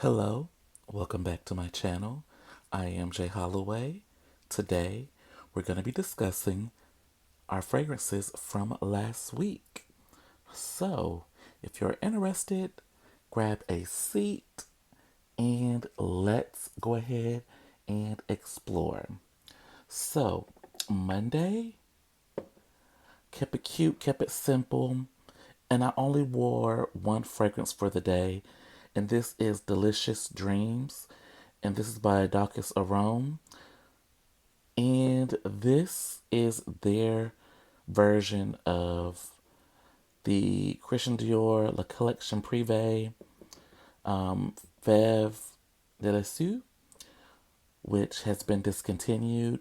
Hello, welcome back to my channel. I am Jay Holloway. Today, we're going to be discussing our fragrances from last week. So, if you're interested, grab a seat and let's go ahead and explore. So, Monday, kept it cute, kept it simple, and I only wore one fragrance for the day, and this is Delicious Dreams, and this is by Daucus Arome, and this is their version of the Christian Dior La Collection Privé Fève de la Sue, which has been discontinued.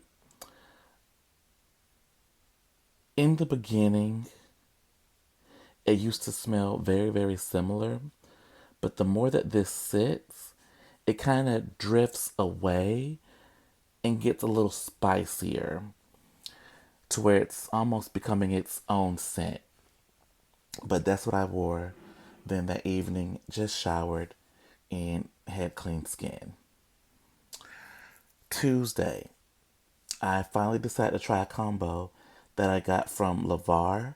In the beginning, it used to smell very, very similar, but the more that this sits, it kind of drifts away and gets a little spicier to where it's almost becoming its own scent. But that's what I wore then that evening, just showered and had clean skin. Tuesday, I finally decided to try a combo that I got from Lavar,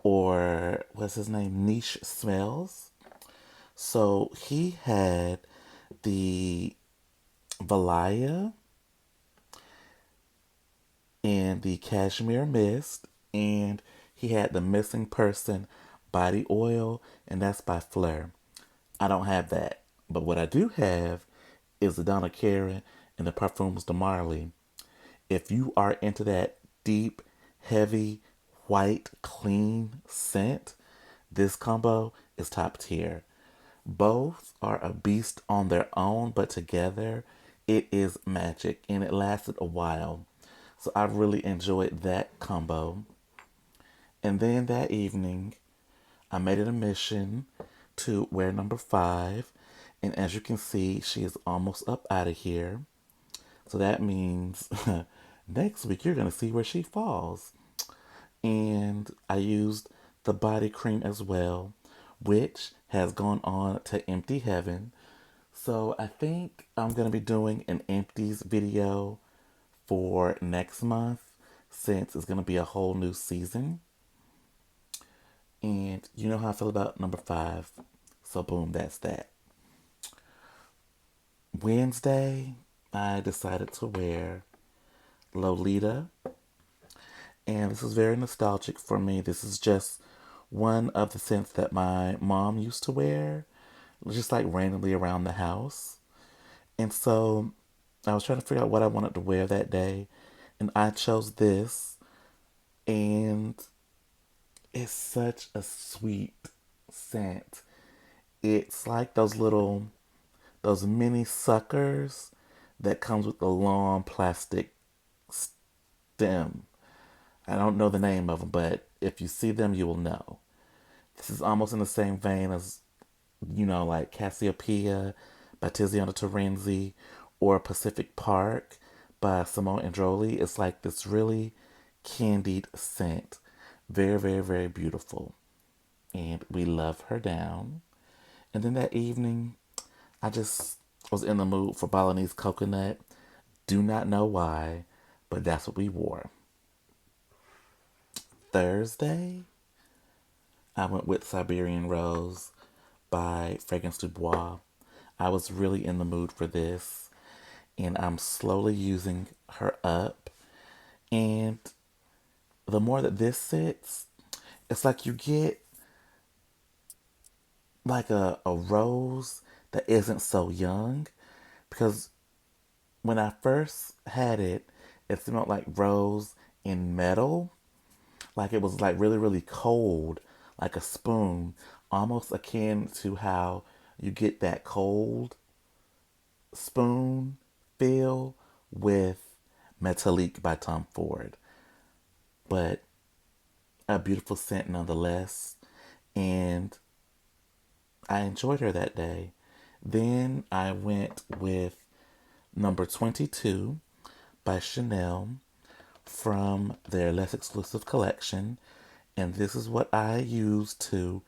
or what's his name? Niche Smells. So he had the Valaya and the Cashmere Mist, and he had the Missing Person Body Oil, and that's by Fleur. I don't have that, but what I do have is the Donna Karan and the Parfums de Marley. If you are into that deep, heavy, white, clean scent, this combo is top tier. Both are a beast on their own, but together it is magic and it lasted a while. So I really enjoyed that combo. And then that evening, I made it a mission to wear number 5. And as you can see, she is almost up out of here. So that means next week you're going to see where she falls. And I used the body cream as well, which has gone on to empty heaven. So I think I'm going to be doing an empties video for next month since it's going to be a whole new season. And you know how I feel about number 5. So boom, that's that. Wednesday, I decided to wear Lolita. And this is very nostalgic for me. This is just one of the scents that my mom used to wear, just like randomly around the house. And so I was trying to figure out what I wanted to wear that day. And I chose this. And it's such a sweet scent. It's like those mini suckers that comes with the long plastic stem. I don't know the name of them, but if you see them, you will know. This is almost in the same vein as, like Cassiopeia by Tiziana Terenzi or Pacific Park by Simone Androli. It's like this really candied scent. Very, very, very beautiful. And we love her down. And then that evening, I just was in the mood for Balinese coconut. Do not know why, but that's what we wore. Thursday, I went with Siberian Rose by Fragrance Du Bois. I was really in the mood for this, and I'm slowly using her up. And the more that this sits, it's like you get like a rose that isn't so young. Because when I first had it, it smelled like rose in metal. Like it was like really, really cold, like a spoon, almost akin to how you get that cold spoon feel with Metallique by Tom Ford. But a beautiful scent nonetheless. And I enjoyed her that day. Then I went with number 22 by Chanel from their less exclusive collection. And this is what I used to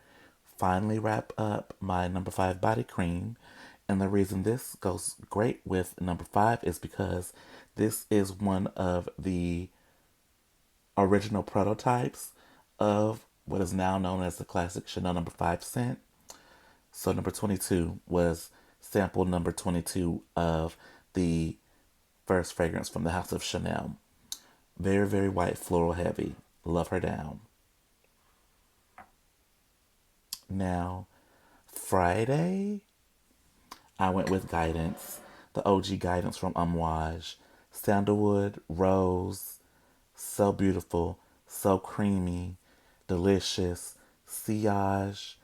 finally wrap up my number 5 body cream. And the reason this goes great with number 5 is because this is one of the original prototypes of what is now known as the classic Chanel number 5 scent. So number 22 was sample number 22 of the first fragrance from the House of Chanel. Very, very white, floral heavy. Love her down. Now, Friday, I went with Guidance, the OG Guidance from Amouage. Sandalwood, rose, so beautiful, so creamy, delicious, sillage,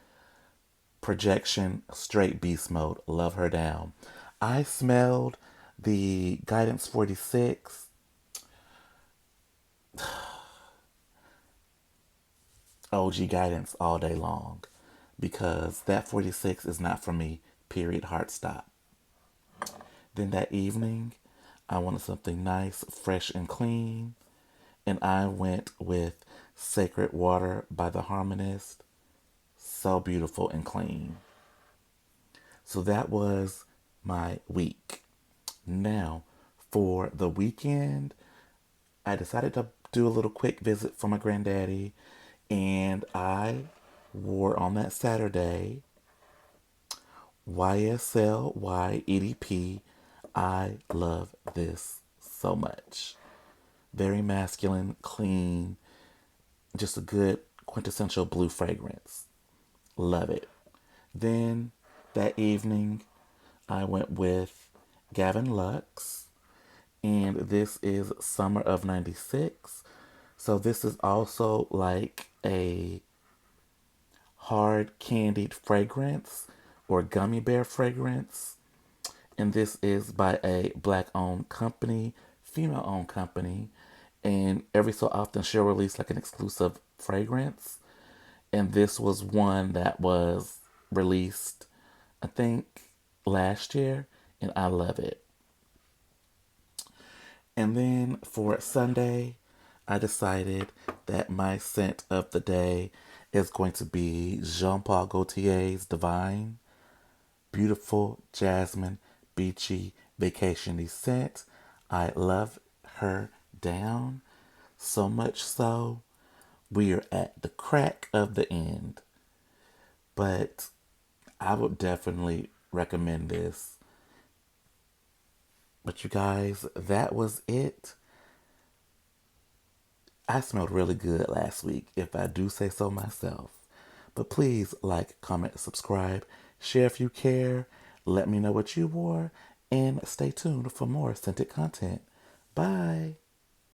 projection, straight beast mode. Love her down. I smelled the Guidance 46 OG Guidance all day long because that 46 is not for me, period, heart stop. Then that evening, I wanted something nice, fresh, and clean, and I went with Sacred Water by the Harmonist. So beautiful and clean. So that was my week. Now, for the weekend, I decided to do a little quick visit for my granddaddy, and I wore on that Saturday YSL Y EDP. I love this so much. Very masculine, clean, just a good quintessential blue fragrance. Love it. Then that evening, I went with Gavin Lux, and this is Summer of 96. So this is also like a hard candied fragrance or gummy bear fragrance. And this is by a black owned company, female owned company. And every so often she'll release like an exclusive fragrance. And this was one that was released, I think, last year. And I love it. And then for Sunday, I decided that my scent of the day is going to be Jean Paul Gaultier's Divine. Beautiful, jasmine, beachy, vacationy scent. I love her down. So much so, we are at the crack of the end. But I would definitely recommend this. But you guys, that was it. I smelled really good last week, if I do say so myself. But please like, comment, subscribe, share if you care, let me know what you wore, and stay tuned for more scented content. Bye.